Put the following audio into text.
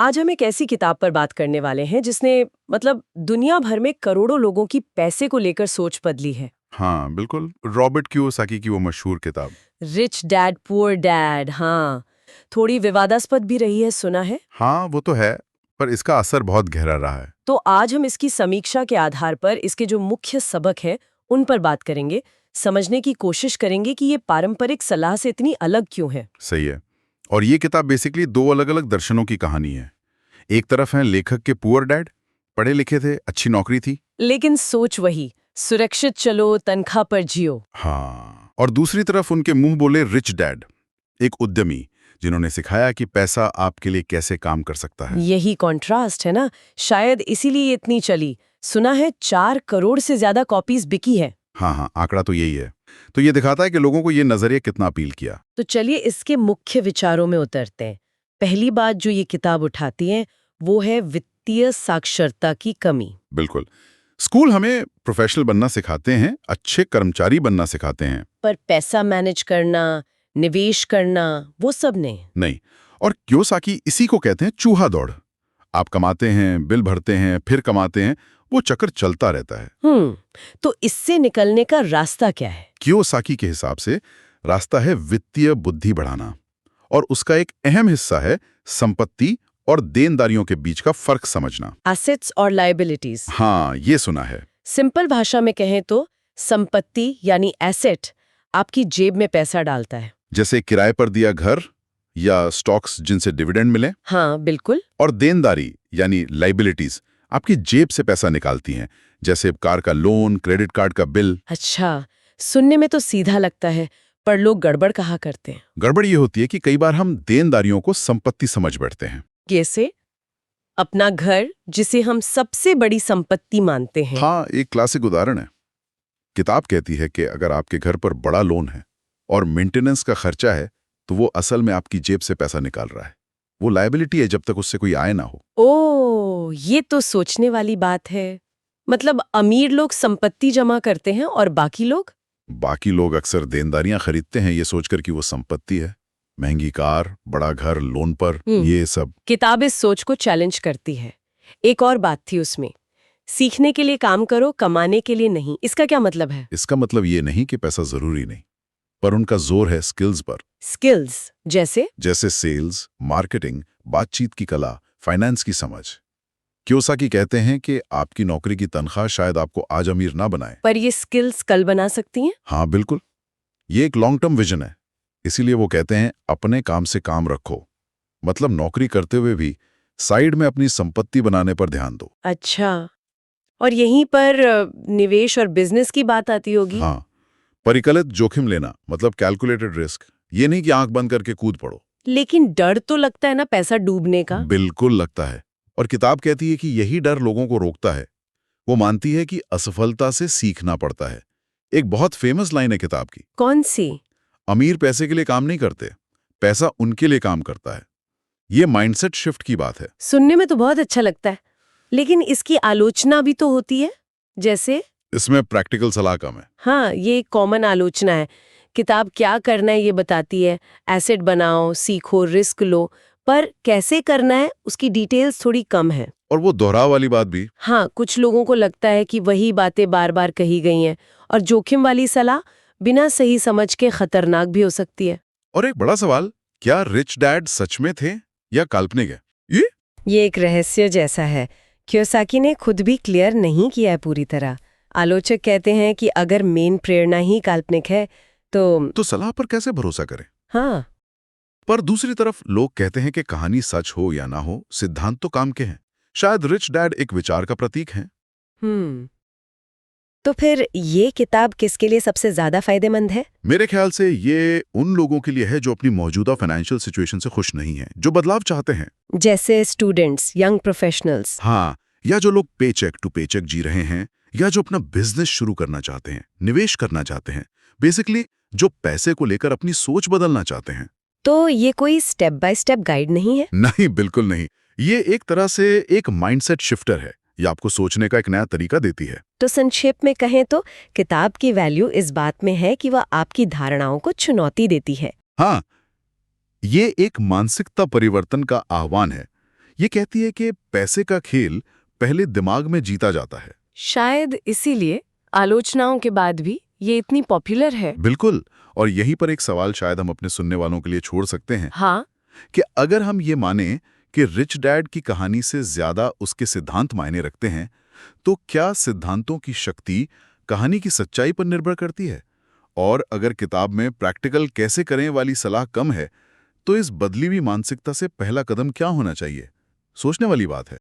आज हम एक ऐसी किताब पर बात करने वाले हैं जिसने दुनिया भर में करोड़ों लोगों की पैसे को लेकर सोच बदली है। हाँ बिल्कुल, रॉबर्ट कियोसाकी की वो मशहूर किताब। रिच डैड पुअर डैड, हाँ। थोड़ी विवादास्पद भी रही है, सुना है। हाँ वो तो है, पर इसका असर बहुत गहरा रहा है। तो आज हम इसकी समीक्षा के आधार पर इसके जो मुख्य सबक है उन पर बात करेंगे, समझने की कोशिश करेंगे कि ये पारंपरिक सलाह से इतनी अलग क्यों है। सही है। और ये किताब बेसिकली दो अलग अलग दर्शनों की कहानी है। एक तरफ है लेखक के पुअर डैड, पढ़े लिखे थे, अच्छी नौकरी थी, लेकिन सोच वही, सुरक्षित चलो, तनख्वाह पर जियो। हाँ। और दूसरी तरफ उनके मुंह बोले रिच डैड, एक उद्यमी जिन्होंने सिखाया कि पैसा आपके लिए कैसे काम कर सकता है। यही कॉन्ट्रास्ट है ना, शायद इसीलिए इतनी चली। सुना है 4 करोड़ से ज्यादा कॉपीज बिकी है। हाँ हाँ, आंकड़ा तो यही है। तो ये दिखाता है कि लोगों को ये नजरिया कितना अपील किया। तो चलिए इसके मुख्य विचारों में उतरते हैं। पहली बात जो ये किताब उठाती है वो है वित्तीय साक्षरता की कमी। बिल्कुल, स्कूल हमें प्रोफेशनल बनना सिखाते हैं, अच्छे कर्मचारी बनना सिखाते हैं। पर पैसा मैनेज करना, निवेश करना, वो सब नहीं। और कियोसाकी इसी को कहते हैं चूहा दौड़। आप कमाते हैं, बिल भरते हैं, फिर कमाते हैं, वो चक्कर चलता रहता है। तो इससे निकलने का रास्ता क्या है? कियोसाकी के हिसाब से रास्ता है वित्तीय बुद्धि बढ़ाना, और उसका एक अहम हिस्सा है संपत्ति और देनदारियों के बीच का फर्क समझना। एसेट्स और लायबिलिटीज। हाँ, ये सुना है। सिंपल भाषा में कहें तो संपत्ति यानी एसेट आपकी जेब में पैसा डालता है। जैसे किराए पर दिया घर या स्टॉक्स जिनसे डिविडेंड मिले। हाँ बिल्कुल। और देनदारी यानी लाइबिलिटीज आपकी जेब से पैसा निकालती हैं, जैसे कार का लोन, क्रेडिट कार्ड का बिल। अच्छा, सुनने में तो सीधा लगता है, पर लोग गड़बड़ कहा करते हैं। गड़बड़ ये होती है कि कई बार हम देनदारियों को संपत्ति समझ बैठते हैं। कैसे? अपना घर जिसे हम सबसे बड़ी संपत्ति मानते हैं। हाँ, एक क्लासिक उदाहरण है। किताब कहती है कि अगर आपके घर पर बड़ा लोन है और मेंटेनेंस का खर्चा है, तो वो असल में आपकी जेब से पैसा निकाल रहा है। वो लायबिलिटी है जब तक उससे कोई आय ना हो। ओह, ये तो सोचने वाली बात है। मतलब अमीर लोग संपत्ति जमा करते हैं और बाकी लोग अक्सर देनदारियां खरीदते हैं ये सोचकर कि वो संपत्ति है। महंगी कार, बड़ा घर लोन पर, ये सब। किताब इस सोच को चैलेंज करती है। एक और बात थी उसमें, सीखने के लिए काम करो, कमाने के लिए नहीं। इसका क्या मतलब है? इसका मतलब ये नहीं कि पैसा जरूरी नहीं, पर उनका जोर है स्किल्स पर। स्किल्स जैसे सेल्स, मार्केटिंग, बातचीत की कला, फाइनेंस की समझ। कियोसाकी कहते हैं कि आपकी नौकरी की तनख्वाह शायद आपको आज अमीर ना बनाए, पर ये स्किल्स कल बना सकती हैं। हाँ बिल्कुल, ये एक लॉन्ग टर्म विजन है। इसीलिए वो कहते हैं अपने काम से काम रखो, मतलब नौकरी करते हुए भी साइड में अपनी संपत्ति बनाने पर ध्यान दो। अच्छा, और यहीं पर निवेश और बिजनेस की बात आती होगी। हाँ, परिकलित जोखिम लेना, मतलब कैलकुलेटेड रिस्क। ये नहीं कि आंख बंद करके कूद पड़ो। लेकिन डर तो लगता है ना पैसा डूबने का। बिल्कुल लगता है, और किताब कहती है कि यही डर लोगों को रोकता है। वो मानती है कि असफलता से सीखना पड़ता है। एक बहुत फेमस लाइन है किताब की। कौन सी? अमीर पैसे के लिए काम नहीं करते, पैसा उनके लिए काम करता है। ये माइंडसेट शिफ्ट की बात है। सुनने में तो बहुत अच्छा लगता है, लेकिन इसकी आलोचना भी तो होती है। जैसे इसमें प्रैक्टिकल सलाह कम है। हाँ, ये कॉमन आलोचना है। किताब क्या करना है ये बताती है, एसेट बनाओ, सीखो, रिस्क लो, पर कैसे करना है उसकी डिटेल्स थोड़ी कम है। और वो दोहराव वाली बात भी। हाँ, कुछ लोगों को लगता है कि वही बातें बार बार कही गई हैं, और जोखिम वाली सलाह बिना सही समझ के खतरनाक भी हो सकती है। और एक बड़ा सवाल, क्या रिच डैड सच में थे या काल्पनिक है? ये एक रहस्य जैसा है। कियोसाकी ने खुद भी क्लियर नहीं किया है पूरी तरह। आलोचक कहते हैं कि अगर मेन प्रेरणा ही काल्पनिक है तो सलाह पर कैसे भरोसा करें? हाँ, पर दूसरी तरफ लोग कहते हैं कि कहानी सच हो या ना हो, सिद्धांत तो काम के हैं। शायद रिच डैड एक विचार का प्रतीक है। तो फिर ये किताब किसके लिए सबसे ज्यादा फायदेमंद है? मेरे ख्याल से ये उन लोगों के लिए है जो अपनी मौजूदा फाइनेंशियल सिचुएशन से खुश नहीं हैं, जो बदलाव चाहते हैं। जैसे स्टूडेंट्स, यंग प्रोफेशनल्स। हाँ, या जो लोग पेचेक टू पेचेक जी रहे हैं, या जो अपना बिजनेस शुरू करना चाहते हैं, निवेश करना चाहते हैं, बेसिकली जो पैसे को लेकर अपनी सोच बदलना चाहते हैं। तो ये कोई स्टेप बाय स्टेप गाइड नहीं है? नहीं, बिल्कुल नहीं। ये एक तरह से एक माइंडसेट शिफ्टर है। ये आपको सोचने का एक नया तरीका देती है। तो संक्षेप में कहें तो किताब की वैल्यू इस बात में है कि वह आपकी धारणाओं को चुनौती देती है। हाँ, ये एक मानसिकता परिवर्तन का आह्वान है। ये कहती है कि पैसे का खेल पहले दिमाग में जीता जाता है। शायद इसीलिए आलोचनाओं के बाद भी ये इतनी पॉपुलर है। बिल्कुल। और यहीं पर एक सवाल शायद हम अपने सुनने वालों के लिए छोड़ सकते हैं हाँ, कि अगर हम ये माने कि रिच डैड की कहानी से ज्यादा उसके सिद्धांत मायने रखते हैं, तो क्या सिद्धांतों की शक्ति कहानी की सच्चाई पर निर्भर करती है? और अगर किताब में प्रैक्टिकल कैसे करें वाली सलाह कम है, तो इस बदली हुई मानसिकता से पहला कदम क्या होना चाहिए? सोचने वाली बात है।